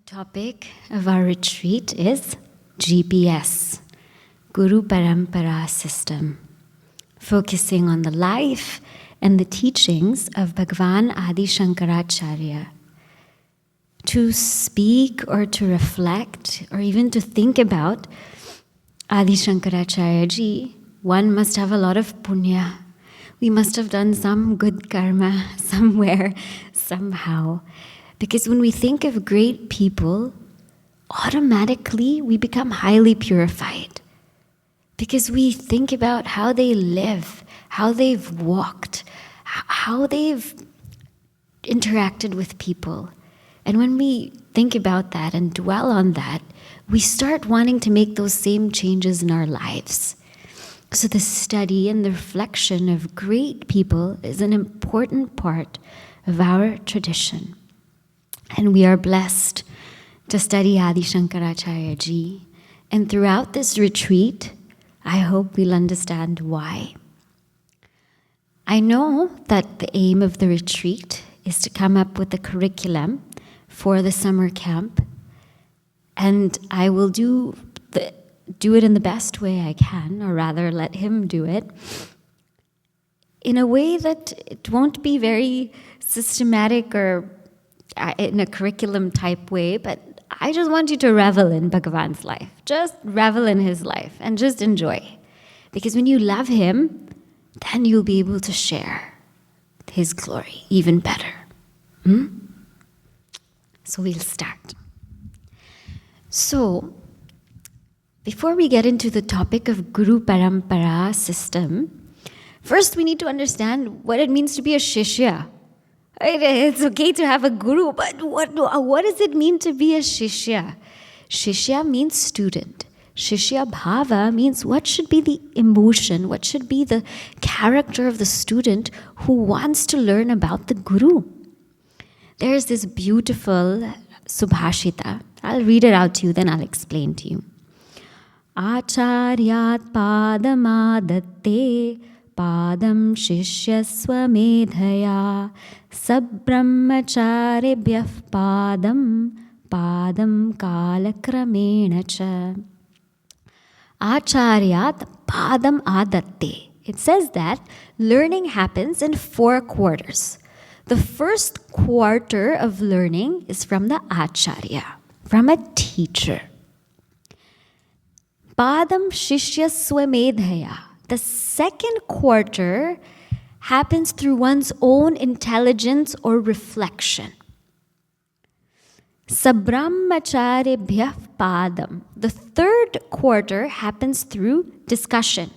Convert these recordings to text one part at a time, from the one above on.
topic of our retreat is GPS, Guru Parampara system, focusing on the life and the teachings of Bhagavan Adi Shankaracharya. To speak or to reflect or even to think about Adi Shankaracharya ji, one must have a lot of punya. We must have done some good karma somewhere, somehow. Because when we think of great people, automatically we become highly purified. Because we think about how they live, how they've walked, how they've interacted with people. And when we think about that and dwell on that, we start wanting to make those same changes in our lives. So the study and the reflection of great people is an important part of our tradition. And we are blessed to study Adi Shankaracharya ji. And throughout this retreat, I hope we'll understand why. I know that the aim of the retreat is to come up with a curriculum for the summer camp. And I will do it in the best way I can, or rather let him do it, in a way that it won't be very systematic or in a curriculum type way, but I just want you to revel in Bhagavan's life. Just revel in his life and just enjoy. Because when you love him, then you'll be able to share his glory even better. So we'll start. So, before we get into the topic of Guru Parampara system, first we need to understand what it means to be a Shishya. It's okay to have a guru, but what does it mean to be a Shishya? Shishya means student. Shishya Bhava means what should be the emotion, what should be the character of the student who wants to learn about the Guru. There's this beautiful Subhashita. I'll read it out to you, then I'll explain to you. Acharyat padamadatte padam shishya swamedhaya sabbrahmacharyabhyah padam kalakramena cha. Acharyat padam adatte. It says that learning happens in 4 quarters. The first quarter of learning is from the Acharya, from a teacher. Padam Shishya Swamedhaya. The second quarter happens through one's own intelligence or reflection. Sabbrahmacharyabhyah Padam. The third quarter happens through discussion.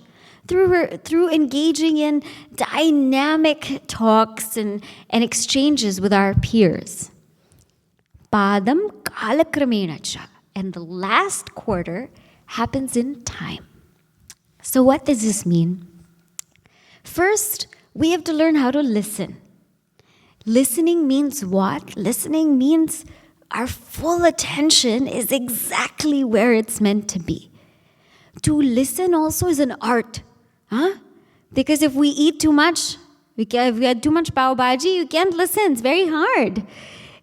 Through engaging in dynamic talks and exchanges with our peers. Padam kalakramena cha. And the last quarter happens in time. So what does this mean? First, we have to learn how to listen. Listening means what? Listening means our full attention is exactly where it's meant to be. To listen also is an art. Because if we eat too much, if we had too much pav bhaji, you can't listen. It's very hard.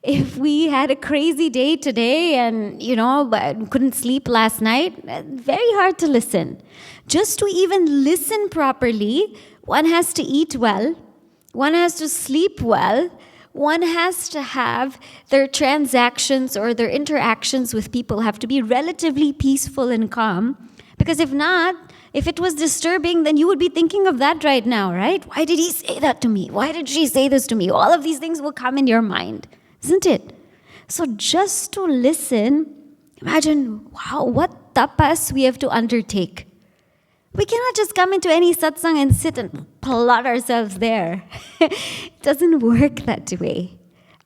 If we had a crazy day today and, couldn't sleep last night, very hard to listen. Just to even listen properly, one has to eat well, one has to sleep well, one has to have their transactions or their interactions with people have to be relatively peaceful and calm. Because if not, if it was disturbing, then you would be thinking of that right now, right? Why did he say that to me? Why did she say this to me? All of these things will come in your mind, isn't it? So just to listen, imagine, wow, what tapas we have to undertake. We cannot just come into any satsang and sit and plot ourselves there. It doesn't work that way.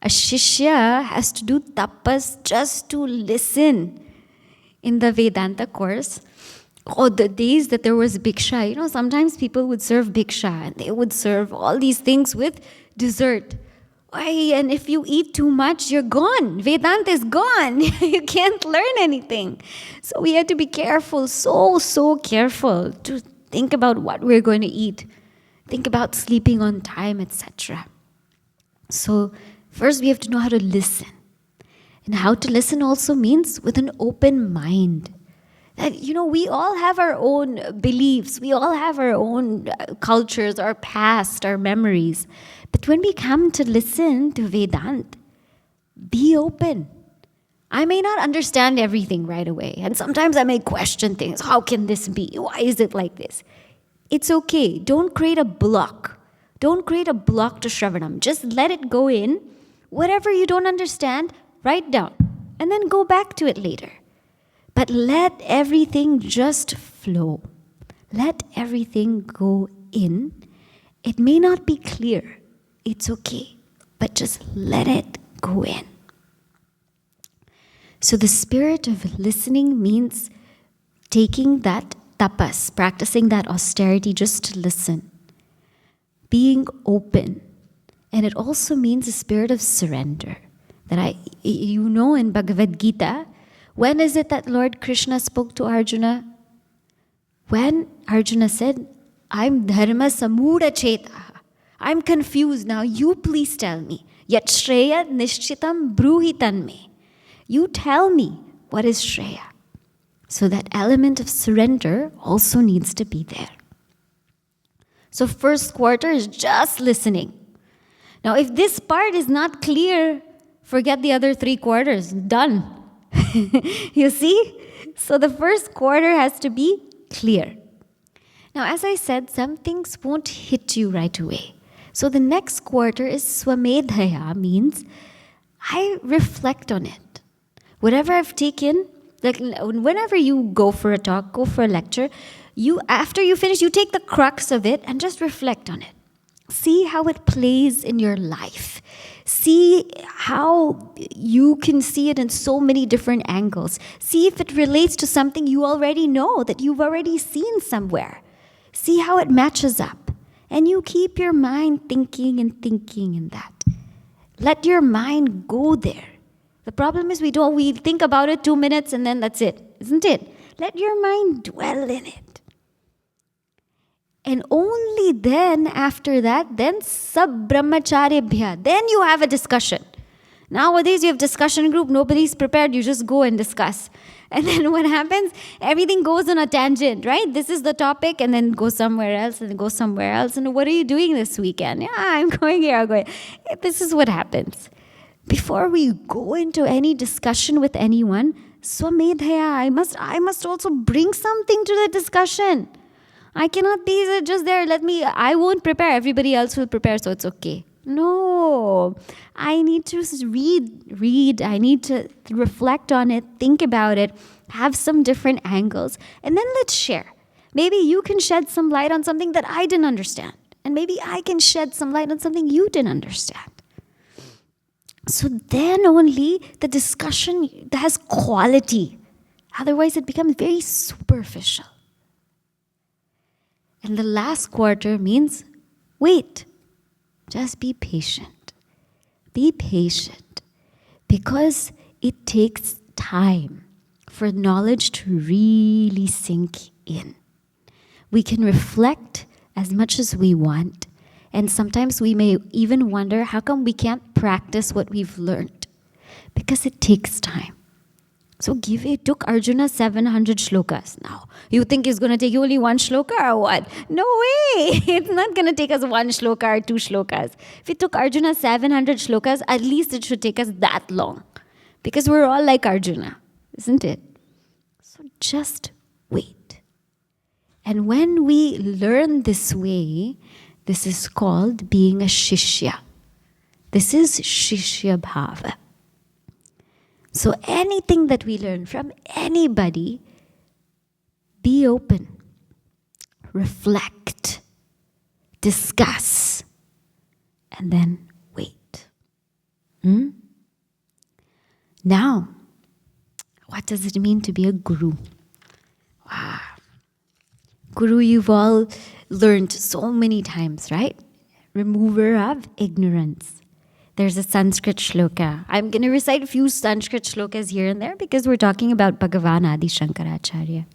A shishya has to do tapas just to listen. In the Vedanta course, the days that there was bhiksha, sometimes people would serve bhiksha and they would serve all these things with dessert. And if you eat too much, you're gone. Vedanta is gone. You can't learn anything. So we have to be careful, so careful to think about what we're going to eat. Think about sleeping on time, etc. So first we have to know how to listen. And how to listen also means with an open mind. That, we all have our own beliefs. We all have our own cultures, our past, our memories. But when we come to listen to Vedanta, be open. I may not understand everything right away. And sometimes I may question things. How can this be? Why is it like this? It's okay. Don't create a block. Don't create a block to Shravanam. Just let it go in. Whatever you don't understand, write down. And then go back to it later. But let everything just flow. Let everything go in. It may not be clear. It's okay. But just let it go in. So the spirit of listening means taking that tapas, practicing that austerity just to listen. Being open. And it also means a spirit of surrender. That in Bhagavad Gita, when is it that Lord Krishna spoke to Arjuna? When Arjuna said, I'm dharma samudha cheta. I'm confused now. You please tell me. Yat shreya nishchitam bruhitan me. You tell me what is shreya. So that element of surrender also needs to be there. So first quarter is just listening. Now if this part is not clear, forget the other 3 quarters. Done. You see? So the first quarter has to be clear. Now, as I said, some things won't hit you right away. So the next quarter is swamedhaya, means I reflect on it. Whatever I've taken, like whenever you go for a talk, go for a lecture, after you finish, you take the crux of it and just reflect on it. See how it plays in your life. See how you can see it in so many different angles. See if it relates to something you already know, that you've already seen somewhere. See how it matches up. And you keep your mind thinking and thinking in that. Let your mind go there. The problem is we think about it 2 minutes and then that's it, isn't it? Let your mind dwell in it. And only then, after that, then sab brahmacharyabhya, then you have a discussion. Nowadays, you have discussion group, nobody's prepared, you just go and discuss. And then what happens? Everything goes on a tangent, right? This is the topic, and then go somewhere else, and then go somewhere else. And what are you doing this weekend? Yeah, I'm going here, I'm going. This is what happens. Before we go into any discussion with anyone, swamedhaya, I must also bring something to the discussion. I cannot be just there, I won't prepare, everybody else will prepare, so it's okay. No, I need to read, I need to reflect on it, think about it, have some different angles, and then let's share. Maybe you can shed some light on something that I didn't understand, and maybe I can shed some light on something you didn't understand. So then only the discussion has quality. Otherwise it becomes very superficial. And the last quarter means wait. Just be patient. Be patient. Because it takes time for knowledge to really sink in. We can reflect as much as we want. And sometimes we may even wonder, how come we can't practice what we've learned? Because it takes time. So it took Arjuna 700 shlokas. Now, you think it's going to take you only 1 shloka or what? No way! It's not going to take us 1 shloka or 2 shlokas. If it took Arjuna 700 shlokas, at least it should take us that long. Because we're all like Arjuna, isn't it? So just wait. And when we learn this way, this is called being a Shishya. This is Shishya Bhava. So anything that we learn from anybody, be open, reflect, discuss, and then wait. Now, what does it mean to be a guru? Wow. Guru, you've all learned so many times, right? Remover of ignorance. There's a Sanskrit shloka. I'm going to recite a few Sanskrit shlokas here and there because we're talking about Bhagavan Adi Shankaracharya.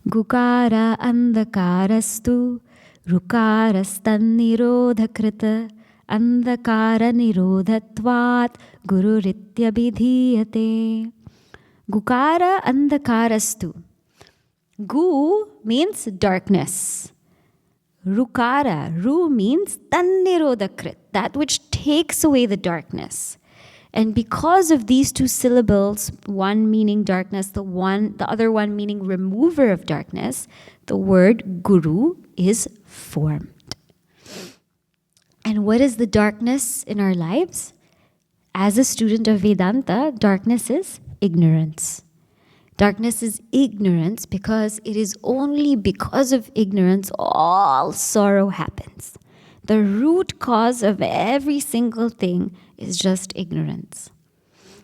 Gukara andhakarastu rukarastan nirodhakrita andhakara nirodhatvat Guru Ritya Bidhiyate. Gukara Andhakarastu. Gu means darkness. Rukara, Ru means Tannirodakrit, that which takes away the darkness. And because of these two syllables, one meaning darkness, the other one meaning remover of darkness, the word Guru is formed. And what is the darkness in our lives? As a student of Vedanta, darkness is ignorance. Darkness is ignorance because it is only because of ignorance all sorrow happens. The root cause of every single thing is just ignorance.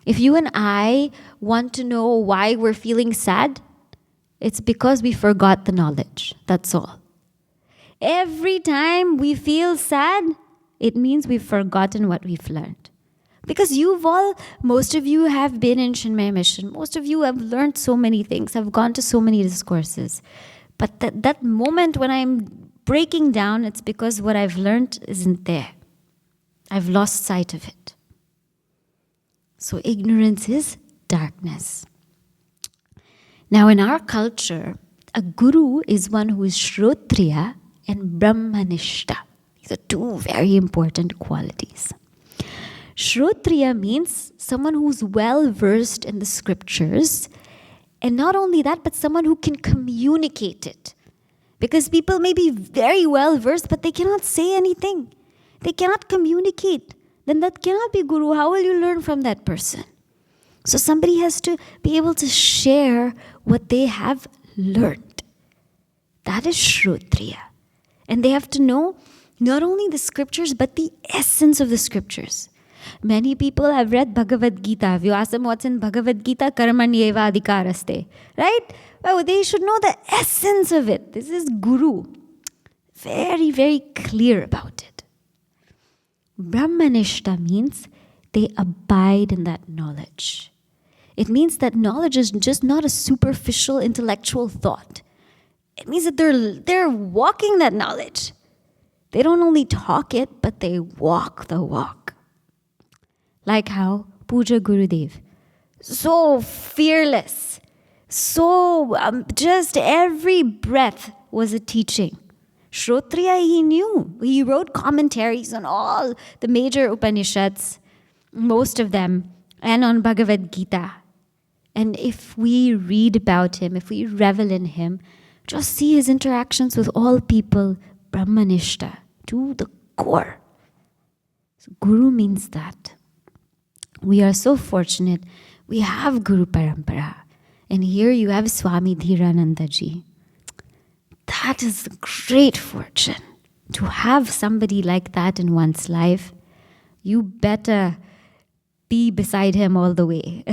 If you and I want to know why we're feeling sad, it's because we forgot the knowledge. That's all. Every time we feel sad, it means we've forgotten what we've learned. Because most of you have been in Chinmaya mission. Most of you have learned so many things, have gone to so many discourses. But that moment when I'm breaking down, it's because what I've learned isn't there. I've lost sight of it. So ignorance is darkness. Now in our culture, a guru is one who is Shrotriya and Brahmanishta. These are two very important qualities. Shrotriya means someone who's well versed in the scriptures, and not only that, but someone who can communicate it. Because people may be very well versed, but they cannot say anything. They cannot communicate. Then that cannot be guru. How will you learn from that person? So somebody has to be able to share what they have learned. That is Shrotriya. And they have to know not only the scriptures, but the essence of the scriptures. Many people have read Bhagavad Gita. If you ask them what's in Bhagavad Gita, karmanyeva adhikaraste. Right? Well, they should know the essence of it. This is Guru. Very, very clear about it. Brahmanishta means they abide in that knowledge. It means that knowledge is just not a superficial intellectual thought. It means that they're walking that knowledge. They don't only talk it, but they walk the walk. Like how Puja Gurudev, so fearless, so just every breath was a teaching. Shrotriya, he knew. He wrote commentaries on all the major Upanishads, most of them, and on Bhagavad Gita. And if we read about him, if we revel in him, just see his interactions with all people, Brahmanishta, to the core. So Guru means that. We are so fortunate. We have Guru Parampara. And here you have Swami Dhiranandaji. That is a great fortune. To have somebody like that in one's life, you better be beside him all the way.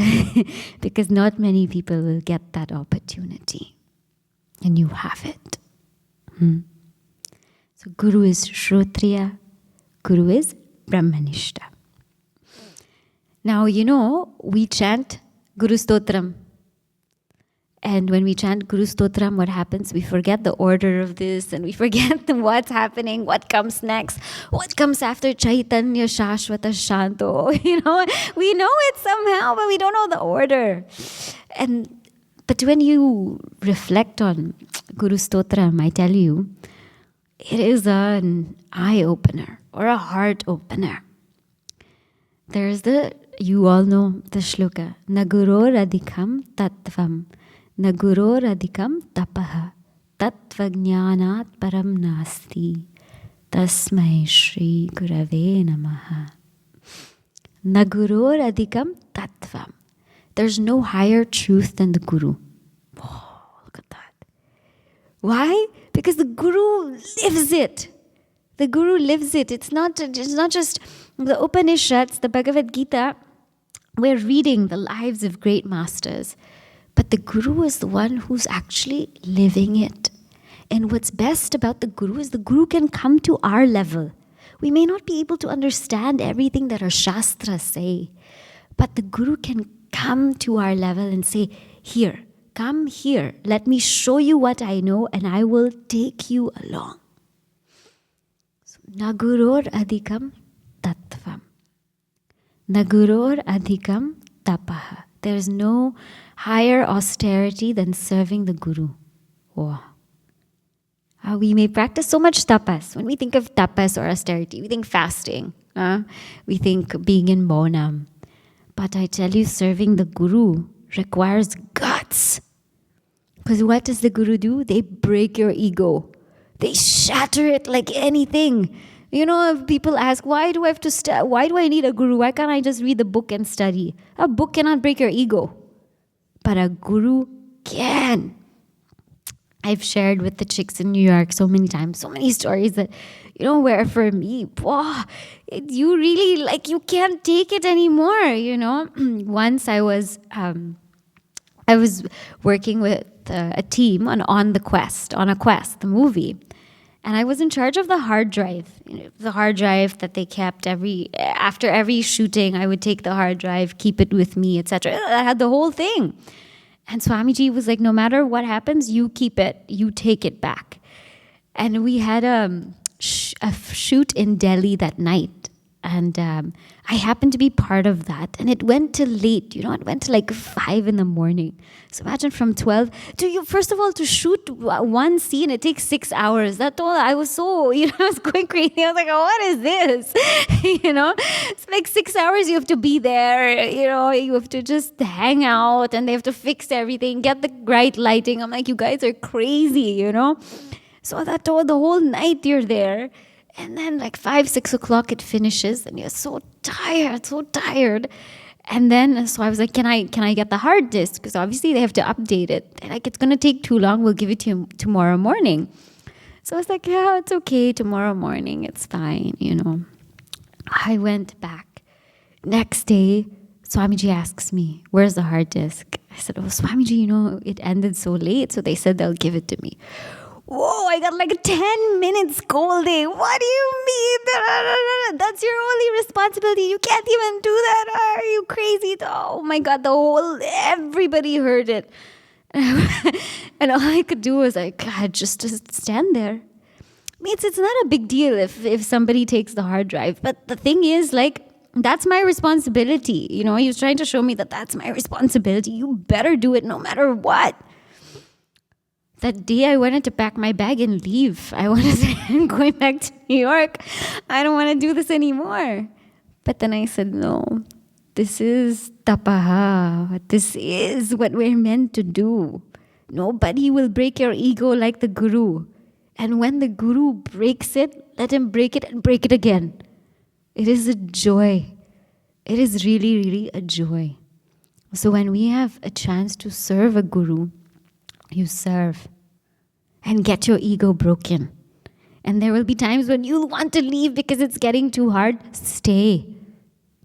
Because not many people will get that opportunity. And you have it. So Guru is Shrotriya. Guru is Brahmanishta. Now, we chant Guru Stotram. And when we chant Guru Stotram, what happens? We forget the order of this and we forget what's happening, what comes next, what comes after Chaitanya Shashvata Shanto. We know it somehow, but we don't know the order. But when you reflect on Guru Stotram, I tell you, it is an eye-opener or a heart-opener. You all know the shloka, Naguror adhikam tattvam, Naguror adhikam tapaha, Tattvajnanat param nasti, Tasmai Shri Gurave Namaha. Naguror adhikam tattvam. There's no higher truth than the Guru. Oh, look at that. Why? Because the Guru lives it. The Guru lives it. It's not just the Upanishads, the Bhagavad Gita. We're reading the lives of great masters. But the Guru is the one who's actually living it. And what's best about the Guru is the Guru can come to our level. We may not be able to understand everything that our Shastras say, but the Guru can come to our level and say, here, come here, let me show you what I know and I will take you along. So, Naguror adhikam tattvam. Naguror adhikam tapaha. There is no higher austerity than serving the Guru. Wow. We may practice so much tapas. When we think of tapas or austerity, we think fasting. We think being in monam. But I tell you, serving the Guru requires guts. Because what does the Guru do? They break your ego. They shatter it like anything. You know, people ask, why do I have to why do I need a Guru? Why can't I just read the book and study? A book cannot break your ego. But a Guru can. I've shared with the chicks in New York so many times, so many stories that, you know, where for me, you really, you can't take it anymore, you know. Once I was working with a team on a Quest, the movie. And I was in charge of the hard drive. You know, the hard drive that they kept after every shooting, I would take the hard drive, keep it with me, etc. I had the whole thing. And Swamiji was like, no matter what happens, you keep it, you take it back. And we had a shoot in Delhi that night. And I happened to be part of that. And it went till late, you know, it went to 5 in the morning. So imagine from 12 first of all, to shoot one scene, it takes 6 hours. That's all. I was so, I was going crazy. I was like, oh, what is this? You know, it's 6 hours you have to be there, you know, you have to just hang out and they have to fix everything, get the right lighting. I'm like, you guys are crazy, you know. So the whole night you're there. And then 5, 6 o'clock it finishes and you're so tired. And then, so I was like, can I get the hard disk? Because obviously they have to update it. They're like, it's going to take too long. We'll give it to you tomorrow morning. So I was like, yeah, it's okay. Tomorrow morning, it's fine, you know. I went back. Next day, Swamiji asks me, where's the hard disk? I said, oh, Swamiji, you know, it ended so late. So they said they'll give it to me. Whoa, I got 10 minutes scolding. What do you mean? That's your only responsibility. You can't even do that. Are you crazy? Oh my God, everybody heard it. And all I could do was just stand there. I mean, it's not a big deal if somebody takes the hard drive. But the thing is, that's my responsibility. You know, he was trying to show me that that's my responsibility. You better do it no matter what. That day I wanted to pack my bag and leave. I wanted to say, I'm going back to New York. I don't want to do this anymore. But then I said, no, this is tapaha. This is what we're meant to do. Nobody will break your ego like the Guru. And when the Guru breaks it, let him break it and break it again. It is a joy. It is really, really a joy. So when we have a chance to serve a Guru, you serve and get your ego broken. And there will be times when you'll want to leave because it's getting too hard. Stay.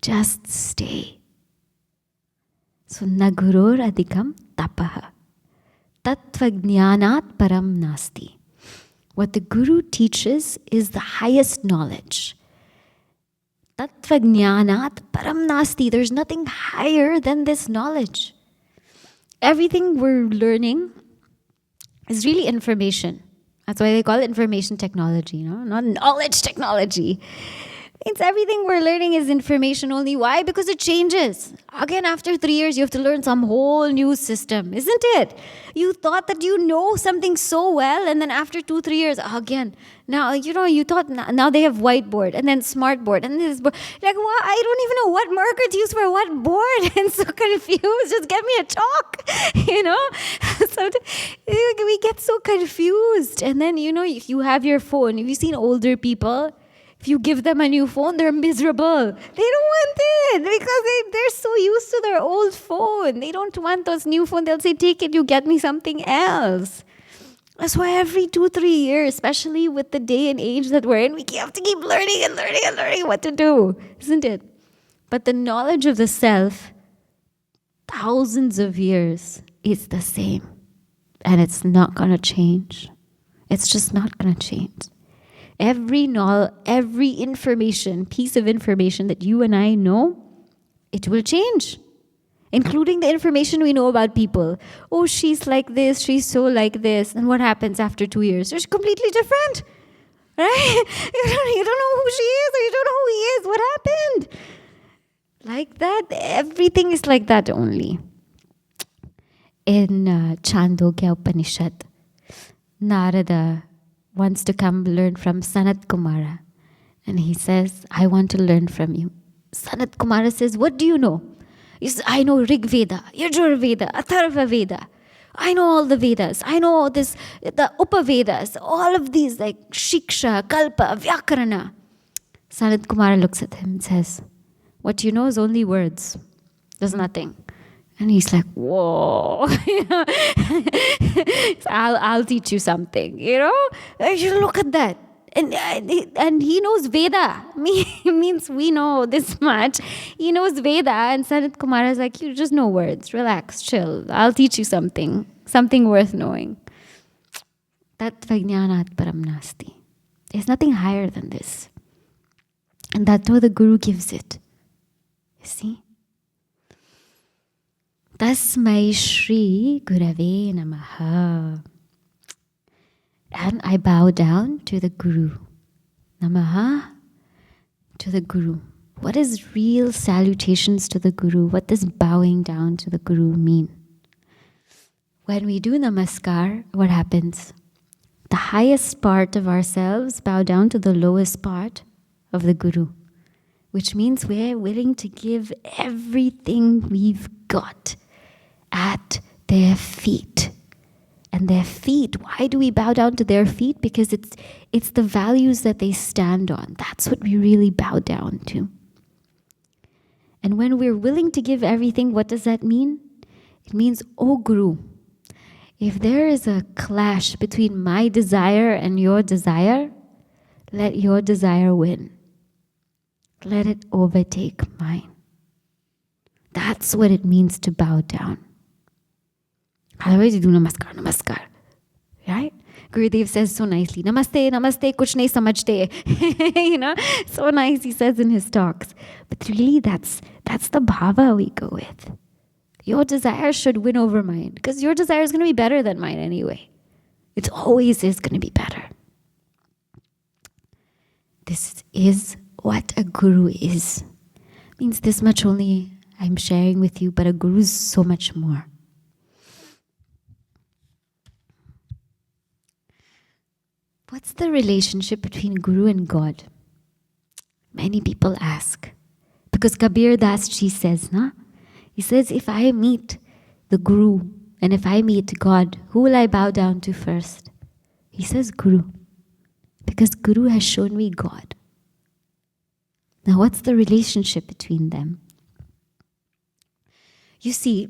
Just stay. So, naguror adhikam tapaha. Tattvajnanat param nasti. What the Guru teaches is the highest knowledge. Tattvajnanat param nasti. There's nothing higher than this knowledge. Everything we're learning is really information. That's why they call it information technology, not knowledge technology. It's everything we're learning is information only. Why? Because it changes. Again, after 3 years, you have to learn some whole new system, isn't it? You thought that you know something so well, and then after 2-3 years, again, now, you thought now they have whiteboard, and then smartboard, and this board. Well, I don't even know what marker to use for what board, and so confused. Just get me a chalk, So we get so confused. And then, if you have your phone, have you seen older people? If you give them a new phone, they're miserable. They don't want it because they're so used to their old phone. They don't want those new phone. They'll say, take it, you get me something else. That's why every 2-3 years, especially with the day and age that we're in, we have to keep learning and learning and learning what to do, isn't it? But the knowledge of the self, thousands of years, is the same. And it's not going to change. It's just not going to change. Every information, piece of information that you and I know, it will change. Including the information we know about people. Oh, she's like this, she's so like this. And what happens after 2 years? They're completely different. Right? You don't know who she is or you don't know who he is. What happened? Like that, everything is like that only. In Chandogya Upanishad, Narada wants to come learn from Sanat Kumara. And he says, I want to learn from you. Sanat Kumara says, what do you know? He says, I know Rig Veda, Yajur Veda, Atharva Veda. I know all the Vedas. I know all this, the Upavedas, all of these like Shiksha, Kalpa, Vyakarana. Sanat Kumara looks at him and says, what you know is only words. There's nothing. And he's like, whoa. I'll teach you something, you look at that. And he knows Veda. Means we know this much. He knows Veda. And Sanat Kumara is like, you just know words. Relax, chill. I'll teach you something worth knowing. Tattva jnanat param nasti. There's nothing higher than this. And that's what the Guru gives it. You see? Tasmai Shri Gurave Namaha. And I bow down to the Guru. Namaha to the Guru. What is real salutations to the Guru? What does bowing down to the Guru mean? When we do namaskar, what happens? The highest part of ourselves bow down to the lowest part of the Guru, which means we're willing to give everything we've got at their feet. And their feet, why do we bow down to their feet? Because it's the values that they stand on. That's what we really bow down to. And when we're willing to give everything, what does that mean? It means, oh Guru, if there is a clash between my desire and your desire, let your desire win. Let it overtake mine. That's what it means to bow down. Otherwise you do namaskar. Right? Gurudev says so nicely, namaste, namaste, kuch nahi samajhte. So nice he says in his talks. But really that's the bhava we go with. Your desire should win over mine. Because your desire is going to be better than mine anyway. It always is going to be better. This is what a guru is. Means this much only I'm sharing with you, but a guru is so much more. What's the relationship between Guru and God? Many people ask. Because Kabir Das Ji says, he says, if I meet the Guru and if I meet God, who will I bow down to first? He says Guru. Because Guru has shown me God. Now what's the relationship between them? You see,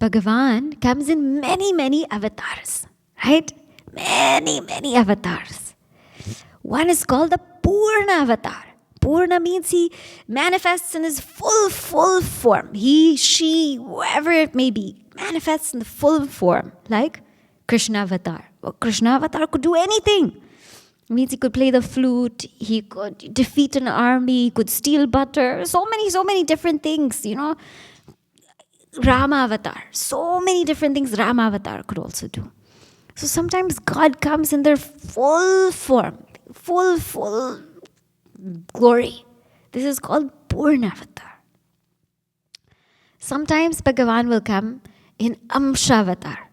Bhagavan comes in many, many avatars, right? Many, many avatars. One is called the Purna avatar. Purna means he manifests in his full form. He, she, whoever it may be, manifests in the full form. Like Krishna avatar. Well, Krishna avatar could do anything. It means he could play the flute, he could defeat an army, he could steal butter. So many different things, Rama avatar. So many different things Rama avatar could also do. So sometimes God comes in their full form, full glory. This is called Purna avatar. Sometimes Bhagavan will come in Amsha avatar.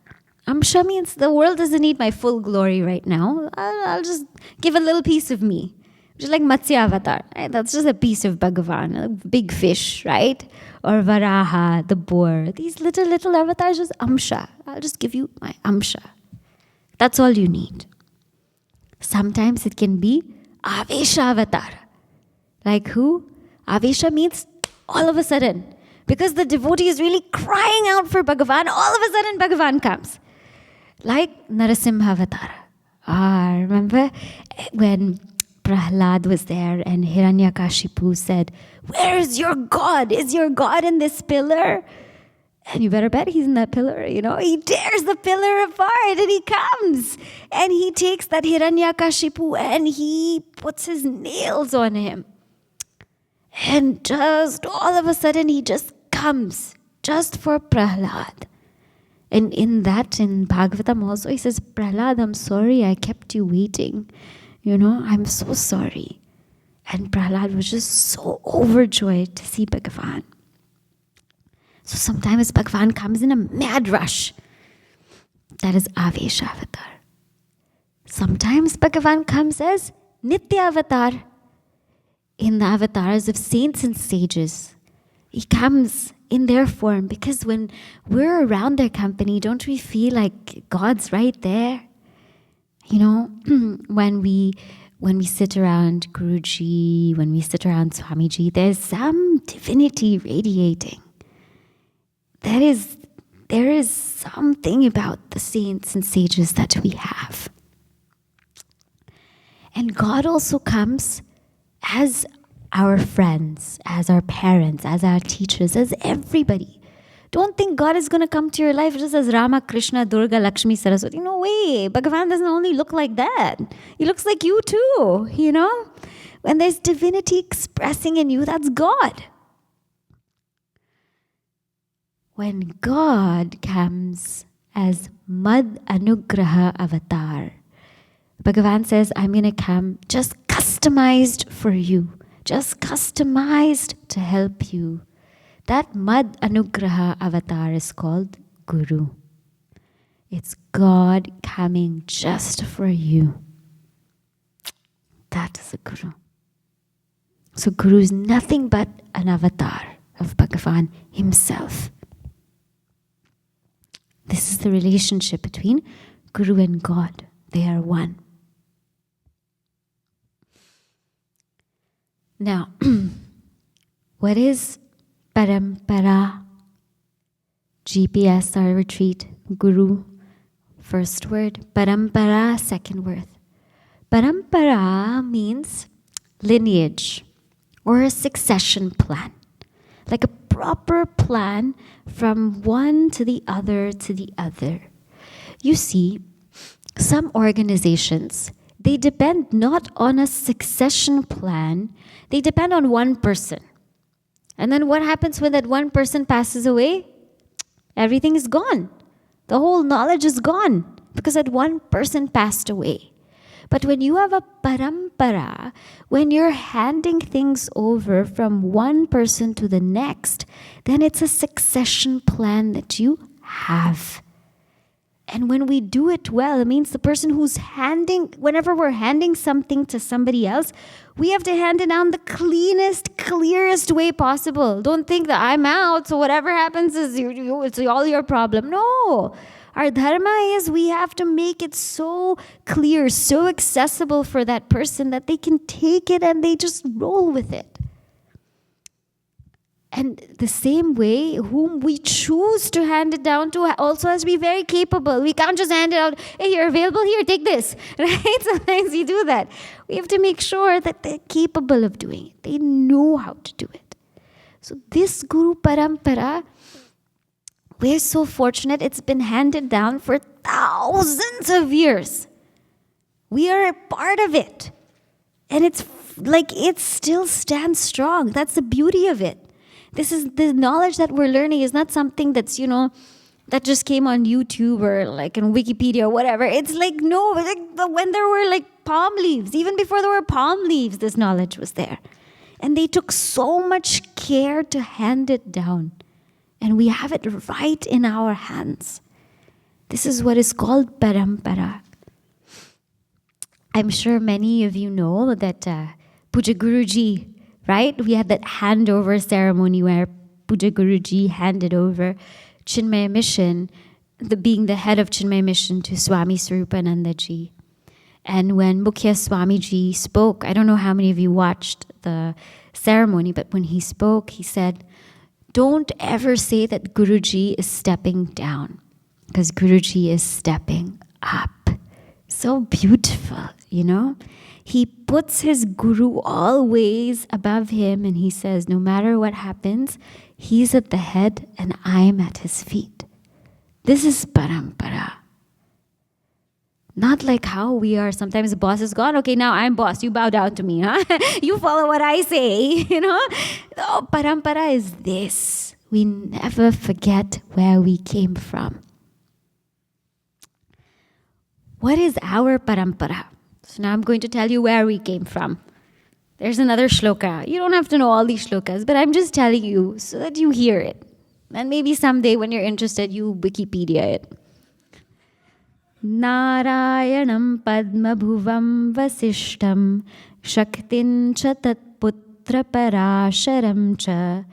Amsha means the world doesn't need my full glory right now. I'll just give a little piece of me. Just like Matsya avatar. Right? That's just a piece of Bhagavan, a big fish, right? Or Varaha, the boar. These little avatars, just Amsha. I'll just give you my Amsha. That's all you need. Sometimes it can be Avesha avatar. Like who? Avesha means all of a sudden. Because the devotee is really crying out for Bhagavan, all of a sudden Bhagavan comes. Like Narasimha avatar. Remember when Prahlad was there and Hiranyakashipu said, where is your God? Is your God in this pillar? And you better bet he's in that pillar, He tears the pillar apart and he comes. And he takes that Hiranyakashipu and he puts his nails on him. And just all of a sudden he just comes just for Prahlad. And in Bhagavatam also he says, Prahlad, I'm sorry I kept you waiting. I'm so sorry. And Prahlad was just so overjoyed to see Bhagavan. So sometimes Bhagavan comes in a mad rush. That is Avesh Avatar. Sometimes Bhagavan comes as Nitya Avatar. In the avatars of saints and sages, he comes in their form, because when we're around their company, don't we feel like God's right there? You know, when we sit around Guruji, when we sit around Swamiji, there's some divinity radiating. There is something about the saints and sages that we have. And God also comes as our friends, as our parents, as our teachers, as everybody. Don't think God is going to come to your life just as Rama, Krishna, Durga, Lakshmi, Saraswati. No way. Bhagavan doesn't only look like that. He looks like you too, you know? When there's divinity expressing in you, that's God. When God comes as Mad Anugraha Avatar, Bhagavan says, I'm going to come just customized for you, just customized to help you. That Mad Anugraha Avatar is called Guru. It's God coming just for you. That is a Guru. So Guru is nothing but an avatar of Bhagavan himself. This is the relationship between Guru and God. They are one. Now, what is Parampara? GPS, our retreat. Guru, first word. Parampara, second word. Parampara means lineage or a succession plan. Like a proper plan from one to the other to the other. You see, some organizations, they depend not on a succession plan, they depend on one person. And then what happens when that one person passes away? Everything is gone. The whole knowledge is gone because that one person passed away. But when you have a parampara, when you're handing things over from one person to the next, then it's a succession plan that you have. And when we do it well, it means the person who's whenever we're handing something to somebody else, we have to hand it down the cleanest, clearest way possible. Don't think that I'm out, so whatever happens is it's all your problem. No. Our dharma is we have to make it so clear, so accessible for that person that they can take it and they just roll with it. And the same way, whom we choose to hand it down to also has to be very capable. We can't just hand it out, hey, you're available, here, take this. Right? Sometimes we do that. We have to make sure that they're capable of doing it. They know how to do it. So this Guru Parampara, we're so fortunate it's been handed down for thousands of years. We are a part of it. And it's like it still stands strong. That's the beauty of it. This is the knowledge that we're learning is not something that's, that just came on YouTube or like in Wikipedia or whatever. It's like, no, when there were like palm leaves, even before there were palm leaves, this knowledge was there. And they took so much care to hand it down. And we have it right in our hands. This is what is called parampara. I'm sure many of you know that Puja Guruji, right? We had that handover ceremony where Puja Guruji handed over Chinmaya mission, being the head of Chinmaya mission, to Swami Swarupananda Ji. And when Mukhya Swamiji spoke, I don't know how many of you watched the ceremony, but when he spoke, he said, don't ever say that Guruji is stepping down, because Guruji is stepping up. So beautiful, He puts his Guru always above him and he says, no matter what happens, he's at the head and I'm at his feet. This is parampara. Not like how we are. Sometimes the boss is gone. Okay, now I'm boss. You bow down to me, huh? You follow what I say, No, parampara is this. We never forget where we came from. What is our parampara? So now I'm going to tell you where we came from. There's another shloka. You don't have to know all these shlokas, but I'm just telling you so that you hear it. And maybe someday when you're interested, you Wikipedia it. Narayanam Padma Bhuvam Vasishtam Shaktin cha Tatputra Parasharam cha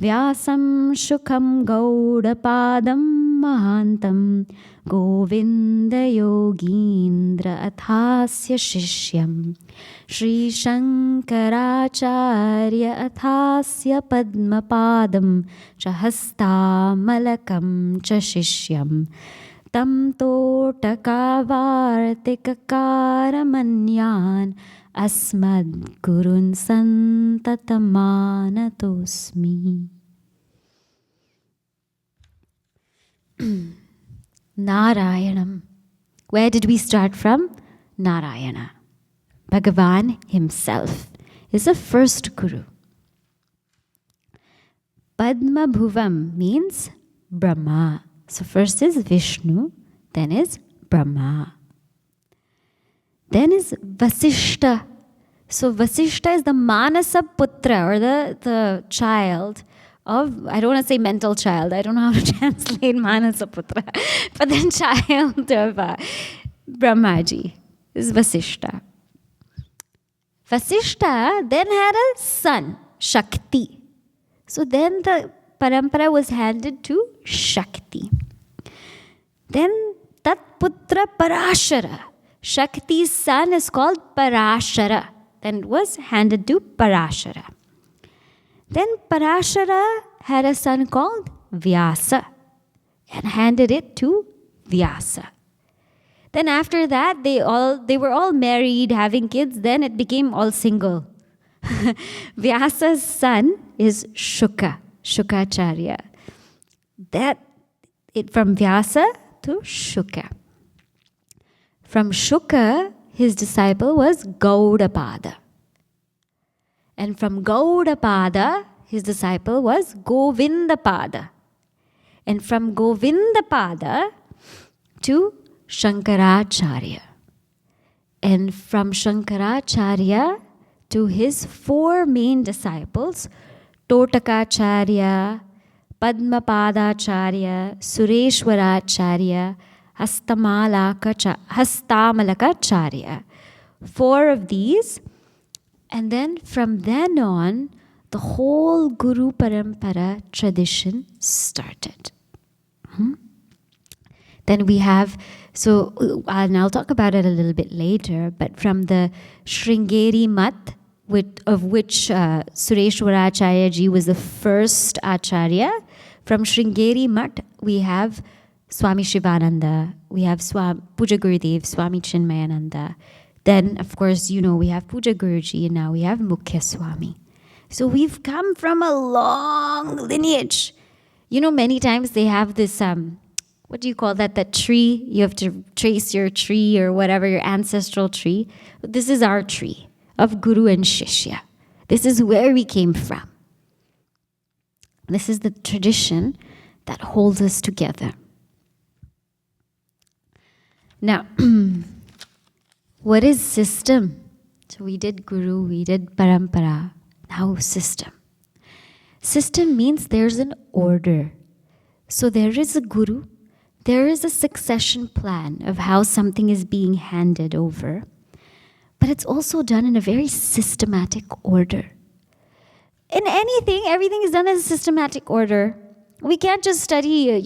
Vyasam Shukam Gaudapadam Mahantam Govinda Yogindra Athasya Shishyam Shri Shankaracharya Athasya Padmapadam Chahasta Malakam cha Shishyam Tam Totakavartikakaramanyan Asmad Gurun Santatamanatosmi. Narayanam. Where did we start from? Narayana. Bhagavan himself is the first Guru. Padma Bhuvam means Brahma. So first is Vishnu, then is Brahma. Then is Vasishta. So Vasishta is the Manasa Putra, or the child of, I don't want to say mental child, I don't know how to translate Manasa Putra, but then child of Brahmaji is Vasishta. Vasishta then had a son, Shakti. So then the parampara was handed to Shakti. Then Tat Putra Parashara. Shakti's son is called Parashara. Then it was handed to Parashara. Then Parashara had a son called Vyasa and handed it to Vyasa. Then after that, they were all married, having kids. Then it became all single. Vyasa's son is Shukacharya. From Vyasa to Shuka. From Shuka, his disciple was Gaudapada. And from Gaudapada, his disciple was Govindapada. And from Govindapada to Shankaracharya. And from Shankaracharya to his four main disciples, Totakacharya, Padmapadacharya, Sureshwaracharya, Hastamalakacharya. Four of these. And then from then on, the whole Guru Parampara tradition started. Then we have, and I'll talk about it a little bit later, but from the Sringeri Mat, of which Sureshwaracharya ji was the first Acharya, from Sringeri Mat we have Swami Shivananda, we have Puja Gurudev, Swami Chinmayananda. Then, of course, we have Puja Guruji, and now we have Mukhya Swami. So we've come from a long lineage. Many times they have this, what do you call that? That tree. You have to trace your tree or whatever, your ancestral tree. This is our tree of Guru and Shishya. This is where we came from. This is the tradition that holds us together. Now, what is system? So we did Guru, we did Parampara. Now system. System means there's an order. So there is a Guru, there is a succession plan of how something is being handed over. But it's also done in a very systematic order. In anything, everything is done in a systematic order. We can't just study,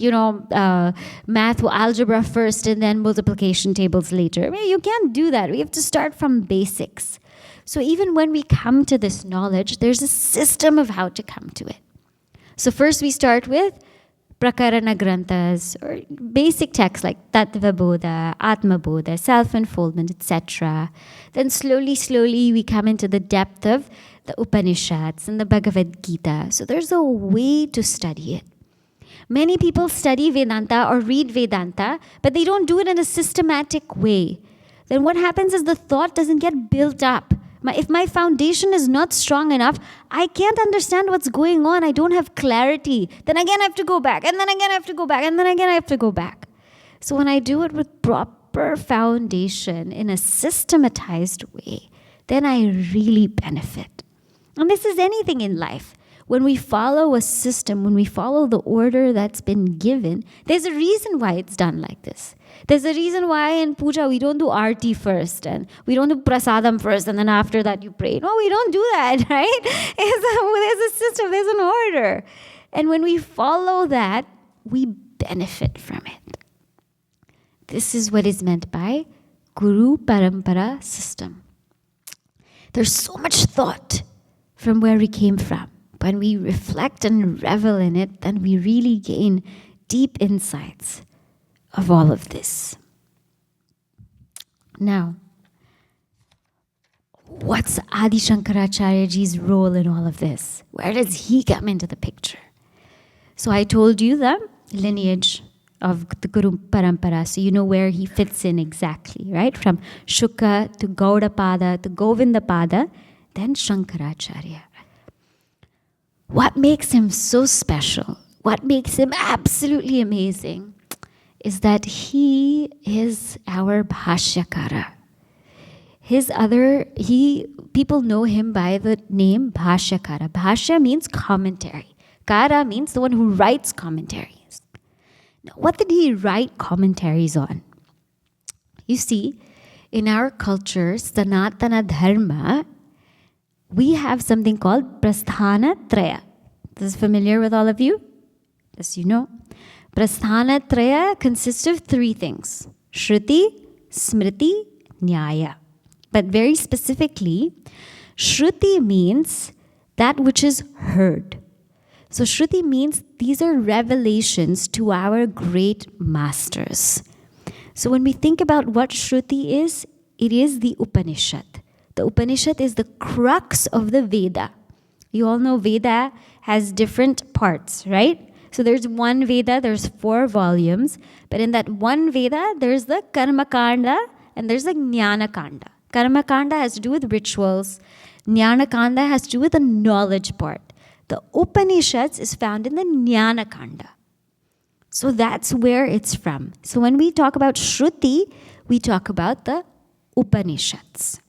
math, algebra first and then multiplication tables later. I mean, you can't do that. We have to start from basics. So even when we come to this knowledge, there's a system of how to come to it. So first we start with Prakarana Granthas, or basic texts like Tattva Bodha, Atma Bodha, self-unfoldment, etc. Then slowly we come into the depth of the Upanishads and the Bhagavad Gita. So there's a way to study it. Many people study Vedanta or read Vedanta, but they don't do it in a systematic way. Then what happens is the thought doesn't get built up. If my foundation is not strong enough, I can't understand what's going on. I don't have clarity. Then again I have to go back, and then again I have to go back, and then again I have to go back. So when I do it with proper foundation in a systematized way, then I really benefit. And this is anything in life. When we follow a system, when we follow the order that's been given, there's a reason why it's done like this. There's a reason why in puja we don't do arti first and we don't do prasadam first and then after that you pray. No, we don't do that, right? There's a system, there's an order. And when we follow that, we benefit from it. This is what is meant by Guru Parampara system. There's so much thought from where we came from. When we reflect and revel in it, then we really gain deep insights of all of this. Now, what's Adi Shankaracharya ji's role in all of this? Where does he come into the picture? So I told you the lineage of the Guru Parampara, so you know where he fits in exactly, right? From Shuka to Gaudapada to Govindapada, then Shankaracharya. What makes him so special, what makes him absolutely amazing, is that he is our Bhashyakaara. People know him by the name Bhashyakaara. Bhashya means commentary. Kara means the one who writes commentaries. Now, what did he write commentaries on? You see, in our culture, Sanatana Dharma, we have something called Prasthana Traya. This is familiar with all of you? Yes, you know. Prasthana Traya consists of three things: Shruti, Smriti, Nyaya. But very specifically, Shruti means that which is heard. So Shruti means these are revelations to our great masters. So when we think about what Shruti is, it is the Upanishad. The Upanishad is the crux of the Veda. You all know Veda has different parts, right? So there's one Veda, there's 4 volumes. But in that one Veda, there's the Karma Kanda and there's the Jnana Kanda. Karma Kanda has to do with rituals. Jnana Kanda has to do with the knowledge part. The Upanishads is found in the Jnana Kanda. So that's where it's from. So when we talk about Shruti, we talk about the Upanishads.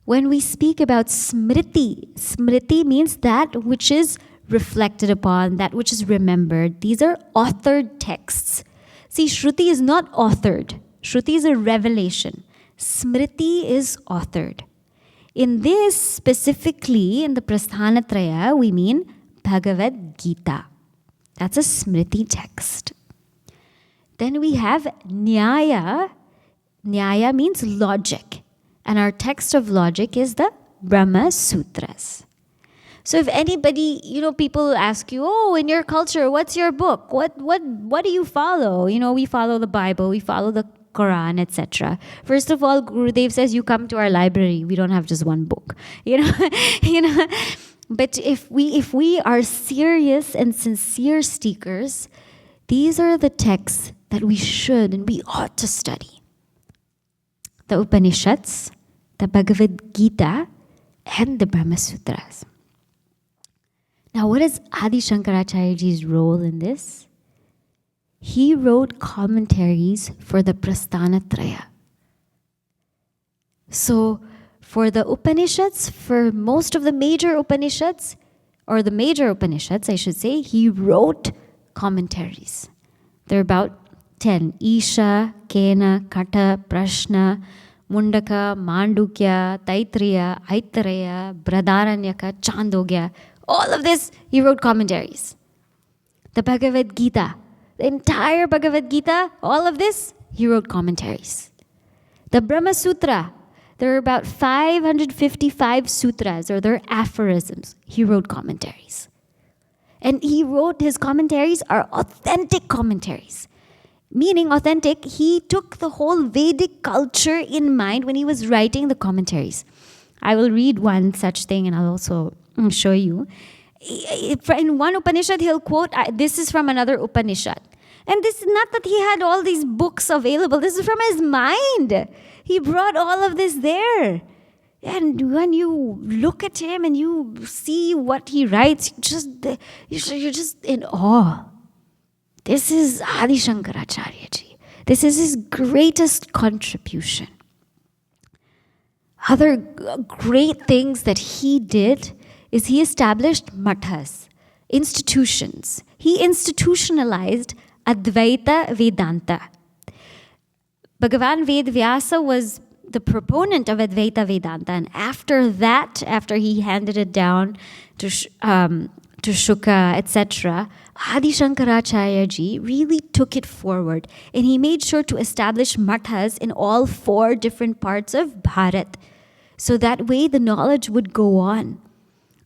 When we speak about Smriti, Smriti means that which is reflected upon, that which is remembered. These are authored texts. See, Shruti is not authored. Shruti is a revelation. Smriti is authored. In this, specifically in the Prasthanatraya, we mean Bhagavad Gita. That's a Smriti text. Then we have Nyaya. Nyaya means logic. And our text of logic is the Brahma Sutras. So if anybody, people ask you, oh, in your culture, what's your book? What do you follow? We follow the Bible, we follow the Quran, etc. First of all, Gurudev says you come to our library. We don't have just one book. But if we are serious and sincere seekers, these are the texts that we should and we ought to study. The Upanishads, the Bhagavad Gita, and the Brahma Sutras. Now, what is Adi Shankaracharya ji's role in this? He wrote commentaries for the Prasthanatraya. So, for the Upanishads, for most of the major Upanishads, or the major Upanishads, I should say, he wrote commentaries. There are about 10. Isha, Kena, Kata, Prashna, Mundaka, Mandukya, Taittiriya, Aitareya, Bradaranyaka, Chandogya. All of this, he wrote commentaries. The Bhagavad Gita, the entire Bhagavad Gita, all of this, he wrote commentaries. The Brahma Sutra, there are about 555 sutras, or their aphorisms. He wrote commentaries. And his commentaries are authentic commentaries. Meaning authentic, he took the whole Vedic culture in mind when he was writing the commentaries. I will read one such thing and I'll also show you. In one Upanishad, he'll quote, this is from another Upanishad. And this is not that he had all these books available. This is from his mind. He brought all of this there. And when you look at him and you see what he writes, you're just in awe. This is Adi Shankaracharya ji. This is his greatest contribution. Other great things that he did is he established mathas, institutions. He institutionalized Advaita Vedanta. Bhagavan Vyasa was the proponent of Advaita Vedanta, and after that, after he handed it down to Shuka, etc., Adi Shankaracharya ji really took it forward, and he made sure to establish mathas in all 4 different parts of Bharat. So that way the knowledge would go on.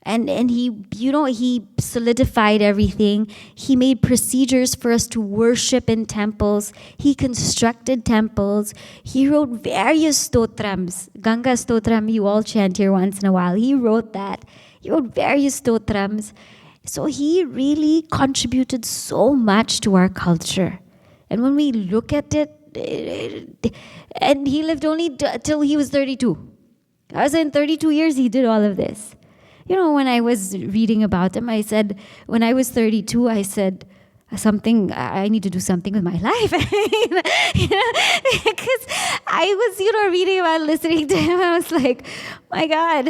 And he solidified everything. He made procedures for us to worship in temples. He constructed temples. He wrote various stotrams. Ganga stotram, you all chant here once in a while. He wrote that. He wrote various stotrams. So he really contributed so much to our culture. And when we look at it, and he lived only till he was 32. I was in 32 years, he did all of this. When I was reading about him, I said, when I was 32, I said, I need to do something with my life. Because I was, reading about listening to him. I was like, my God,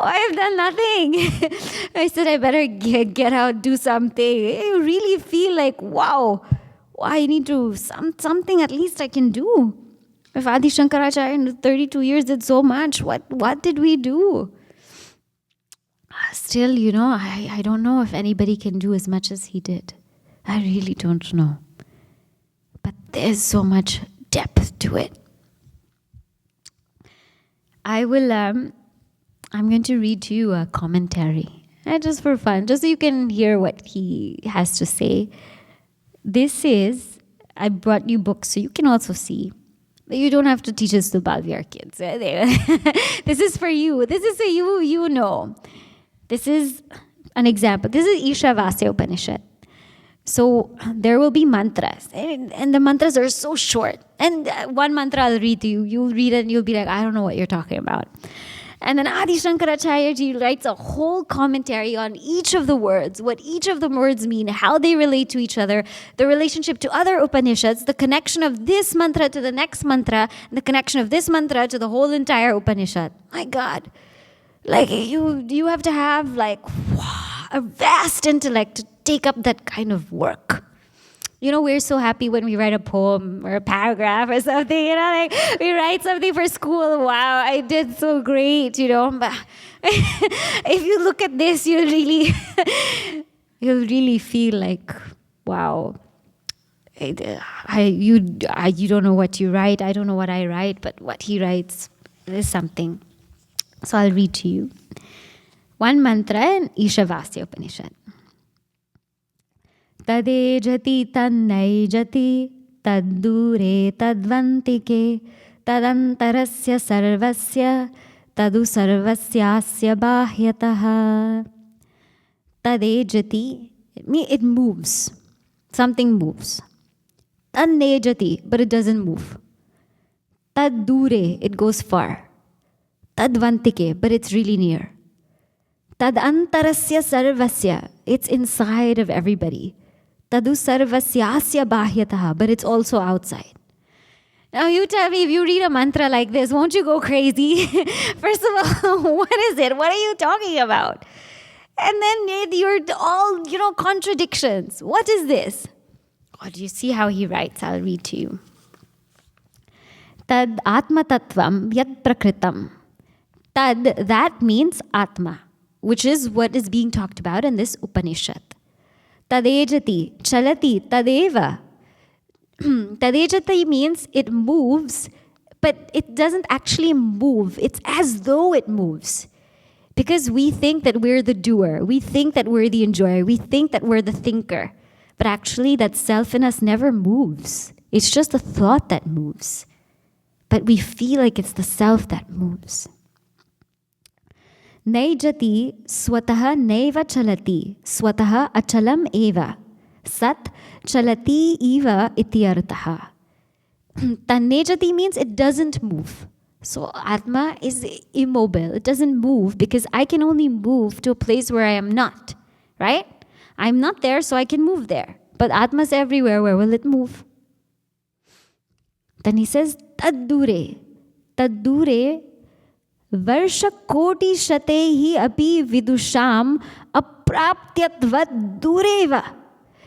I've done nothing. I said, I better get out, do something. You really feel like, wow, I need to, something at least I can do. If Adi Shankaracharya in 32 years did so much, what did we do? Still, I don't know if anybody can do as much as he did. I really don't know. But there's so much depth to it. I'm going to read to you a commentary. Just for fun, just so you can hear what he has to say. I brought you books so you can also see. But you don't have to teach this to Balvyar kids. This is for you. This is so you know. This is an example. This is Ishavasya Upanishad. So there will be mantras. And the mantras are so short. And one mantra I'll read to you. You'll read it and you'll be like, I don't know what you're talking about. And then Adi Shankaracharya ji writes a whole commentary on each of the words, what each of the words mean, how they relate to each other, the relationship to other Upanishads, the connection of this mantra to the next mantra, and the connection of this mantra to the whole entire Upanishad. My God. Like you have to have a vast intellect to take up that kind of work. We're so happy when we write a poem or a paragraph or something, we write something for school. Wow, I did so great, But if you look at this, you'll really feel like, wow, you don't know what you write. I don't know what I write, but what he writes is something. So I'll read to you. One mantra in Ishavasya Upanishad. Tadejati tannaijati taddure tadvantike tadantarasya sarvasya tadu sarvasyasya bahyataha. Tadejati, it moves. Something moves. Tannejati, but it doesn't move. Taddure, it goes far. Tadvantike, but it's really near. Tadantarasya sarvasya, it's inside of everybody. Tadu sarvasyasya bahyataha, but it's also outside. Now you tell me, if you read a mantra like this, won't you go crazy? First of all, what is it? What are you talking about? And then you're all, contradictions. What is this? Oh, do you see how he writes? I'll read to you. Tad atma tattvam yat prakritam. Tad, that means Atma, which is what is being talked about in this Upanishad. Tadejati, chalati, tadeva. Tadejati means it moves, but it doesn't actually move. It's as though it moves. Because we think that we're the doer. We think that we're the enjoyer. We think that we're the thinker. But actually, that self in us never moves. It's just a thought that moves. But we feel like it's the self that moves. Naijati swataha naiva chalati, swataha achalam eva, sat chalati eva ityartaha. Tanejati means it doesn't move. So Atma is immobile. It doesn't move because I can only move to a place where I am not, right? I'm not there, so I can move there. But Atma's everywhere. Where will it move? Then he says, Taddure. Taddure Varsha koti shatehi api vidusham apraptyatvad dureva.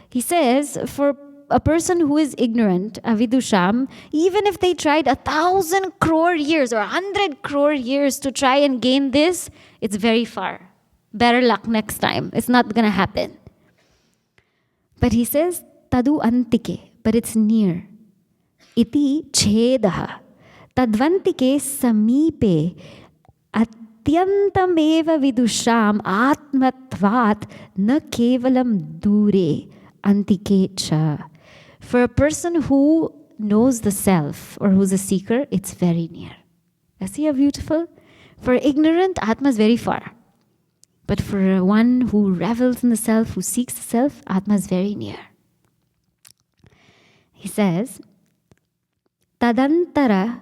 He says, for a person who is ignorant, avidusham, even if they tried 1,000 crore years or 100 crore years to try and gain this, it's very far. Better luck next time. It's not going to happen. But he says, tadu antike, but it's near. Iti chedaha. Tadvantike samipe atyantameva vidusham atmatvat na kevalam dure antike cha. For a person who knows the self or who's a seeker, it's very near. See how beautiful? For ignorant, Atma is very far. But for one who revels in the self, who seeks the self, Atma is very near. He says, tadantaha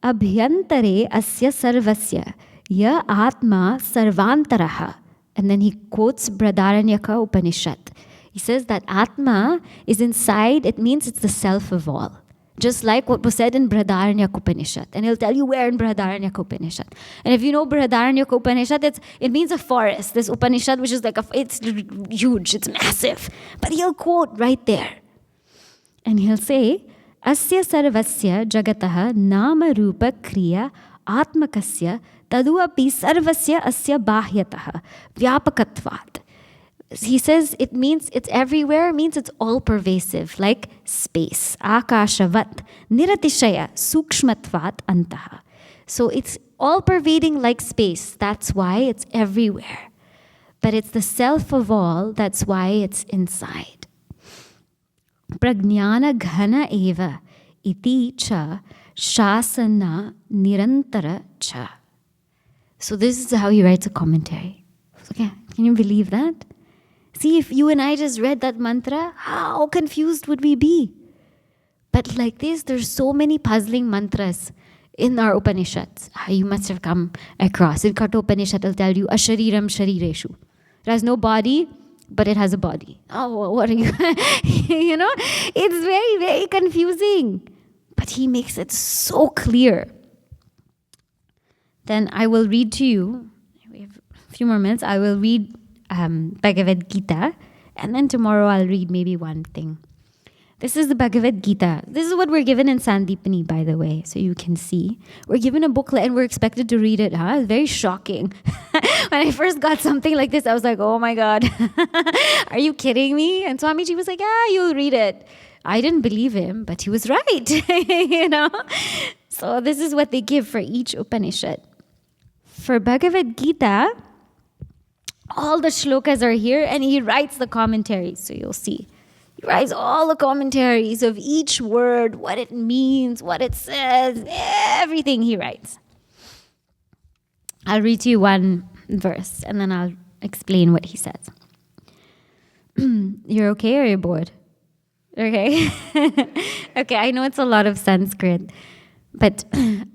abhyantare asya sarvasya ya atma sarvantaraha. And then he quotes Brihadaranyaka Upanishad. He says that Atma is inside, it means it's the self of all. Just like what was said in Brihadaranyaka Upanishad. And he'll tell you where in Brihadaranyaka Upanishad. And if you know Brihadaranyaka Upanishad, it means a forest. This Upanishad, which is like it's huge, it's massive. But he'll quote right there. And he'll say, Asya sarvasya jagataha nama rupa kriya atmakasya taduapi sarvasya asya bahyataha vyapakatvat. He says it means it's everywhere, means it's all pervasive, like space. Akashavat niratishaya sukshmatvat antaha. So it's all pervading like space. That's why it's everywhere. But it's the self of all, that's why it's inside. Pragnana ghana eva iti cha shasana nirantara cha. So this is how he writes a commentary. Okay, can you believe that? See, if you and I just read that mantra, how confused would we be? But like this, there's so many puzzling mantras in our Upanishads. You must have come across. In Katha Upanishad, it'll tell you, Ashariram Sharireshu. It has no body, but it has a body. Oh, what are you? You know, it's very, very confusing. But he makes it so clear. Then I will read to you, we have a few more minutes, I will read Bhagavad Gita, and then tomorrow I'll read maybe one thing. This is the Bhagavad Gita. This is what we're given in Sandipani, by the way, so you can see. We're given a booklet and we're expected to read it. It's very shocking. When I first got something like this, I was like, oh my God, are you kidding me? And Swamiji was like, yeah, you'll read it. I didn't believe him, but he was right, you know. So this is what they give for each Upanishad. For Bhagavad Gita, all the shlokas are here and he writes the commentaries, so you'll see. He writes all the commentaries of each word, what it means, what it says, everything he writes. I'll read to you one verse and then I'll explain what he says. You're okay or you're bored? Okay. Okay, I know it's a lot of Sanskrit, but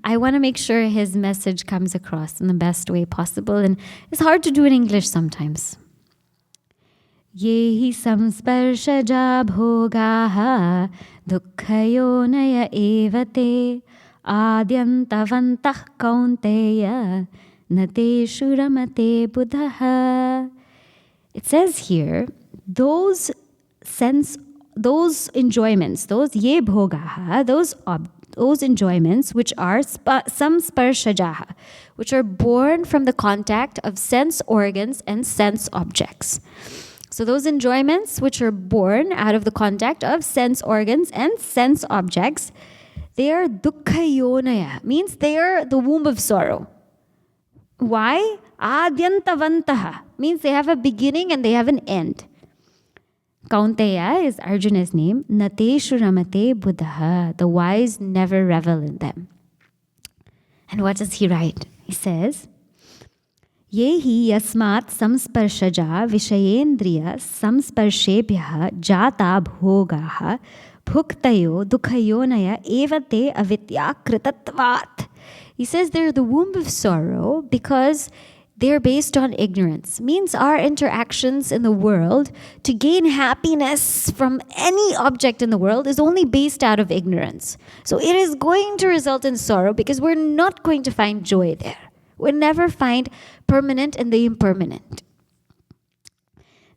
I want to make sure his message comes across in the best way possible, and it's hard to do in English sometimes. Yehi samsparshaja bhogaha dukkhayonaya evate adyantavantah kaunteya nateshu ramate buddhaha. It says here, those enjoyments, those ye bhogaha, those enjoyments which are samsparshajaha, which are born from the contact of sense organs and sense objects. So those enjoyments which are born out of the contact of sense organs and sense objects, they are dukkhayonaya, means they are the womb of sorrow. Why? Adyantavantaha, means they have a beginning and they have an end. Kaunteya is Arjuna's name. Nateshu ramate buddhaha, the wise never revel in them. And what does he write? He says, Yehi yasmat samsparshaja vishayendriya samsparshebhyaha jata bhogaha bhuktayo dukhayonaya evate avidya kritatvat. He says they're the womb of sorrow because they're based on ignorance. Means our interactions in the world to gain happiness from any object in the world is only based out of ignorance. So it is going to result in sorrow because we're not going to find joy there. We'll never find permanent in the impermanent.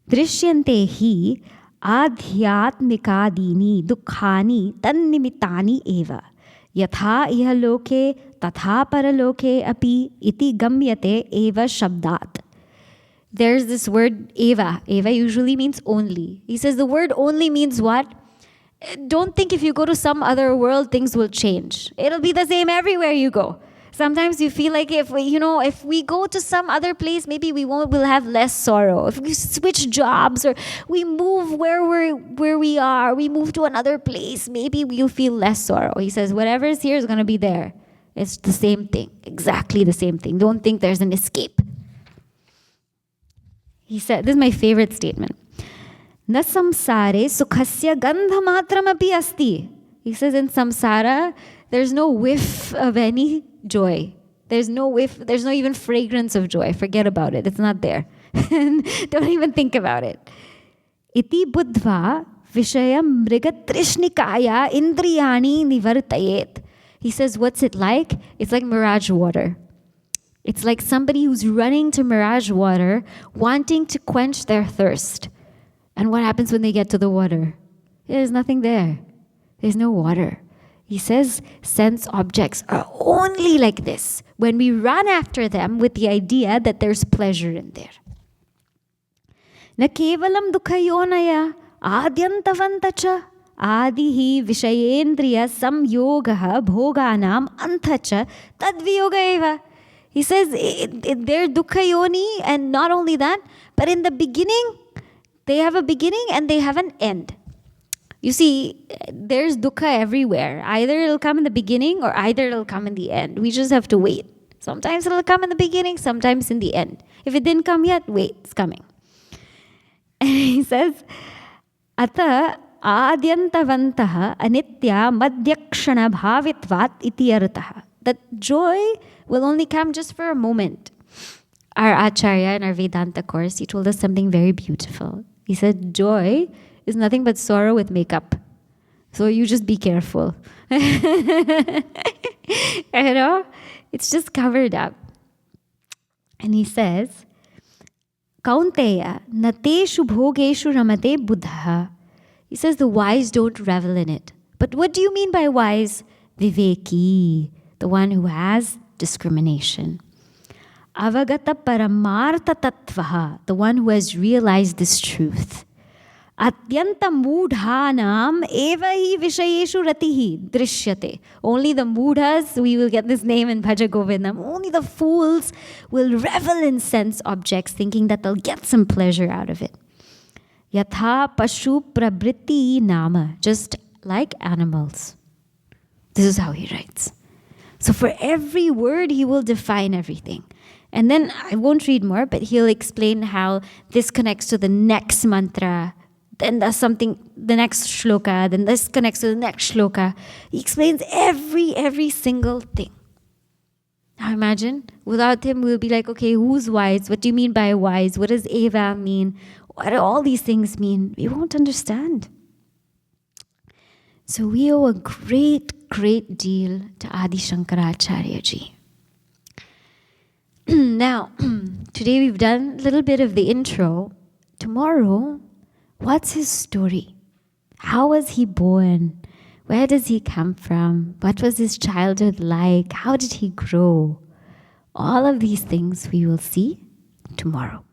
Drishyante hi adhyatmikadini dukkhani tannimittani eva. Yatha iha loke tatha paraloke api iti gamyate eva shabdat. There's this word eva. Eva usually means only. He says the word only means what? Don't think if you go to some other world, things will change. It'll be the same everywhere you go. Sometimes you feel like if we go to some other place, maybe we'll have less sorrow. If we switch jobs or we move where we are, we move to another place, maybe we'll feel less sorrow. He says whatever is here is going to be there. It's the same thing, exactly the same thing. Don't think there's an escape. He said, this is my favorite statement. Na samsare sukhasya gandhamatramapi asti. He says in samsara, there's no whiff of any joy. There's no whiff, there's no even fragrance of joy. Forget about it. It's not there. Don't even think about it. Iti buddhva vishayam mrigatrishnikaya indriyani nivartayet. He says, what's it like? It's like mirage water. It's like somebody who's running to mirage water, wanting to quench their thirst. And what happens when they get to the water? There's nothing there. There's no water. He says sense objects are only like this when we run after them with the idea that there's pleasure in there. Na kevalam dukhayonaya adyantavantacha adihi vishayendriya samyogaha bhoganam antacha tadviyoga eva. He says they're dukhayoni, and not only that, but in the beginning, they have a beginning and they have an end. You see, there's dukkha everywhere. Either it'll come in the beginning or either it'll come in the end. We just have to wait. Sometimes it'll come in the beginning, sometimes in the end. If it didn't come yet, wait, it's coming. And he says, Ata adyantavantaha anitya madhyakshana bhavitvat iti artaha. That joy will only come just for a moment. Our Acharya in our Vedanta course, he told us something very beautiful. He said, joy is nothing but sorrow with makeup. So you just be careful. It's just covered up. And he says, Kaunteya nateshu bhogeshu ramate buddha. He says the wise don't revel in it. But what do you mean by wise? Viveki, the one who has discrimination. Avagata paramartha tattvaha, the one who has realized this truth. Atyanta mudhanam eva hi vishayeshu ratihi drishyate. Only the mudhas, we will get this name in Bhaja Govindam, only the fools will revel in sense objects thinking that they'll get some pleasure out of it. Yatha pashu prabriti nama, just like animals. This is how he writes. So for every word, he will define everything. And then I won't read more, but he'll explain how this connects to the next mantra, then there's something, the next shloka, then this connects to the next shloka. He explains every single thing. Now imagine, without him, we'll be like, okay, who's wise? What do you mean by wise? What does eva mean? What do all these things mean? We won't understand. So we owe a great deal to Adi Shankaracharya ji. Now, today we've done a little bit of the intro. Tomorrow, what's his story? How was he born? Where does he come from? What was his childhood like? How did he grow? All of these things we will see tomorrow.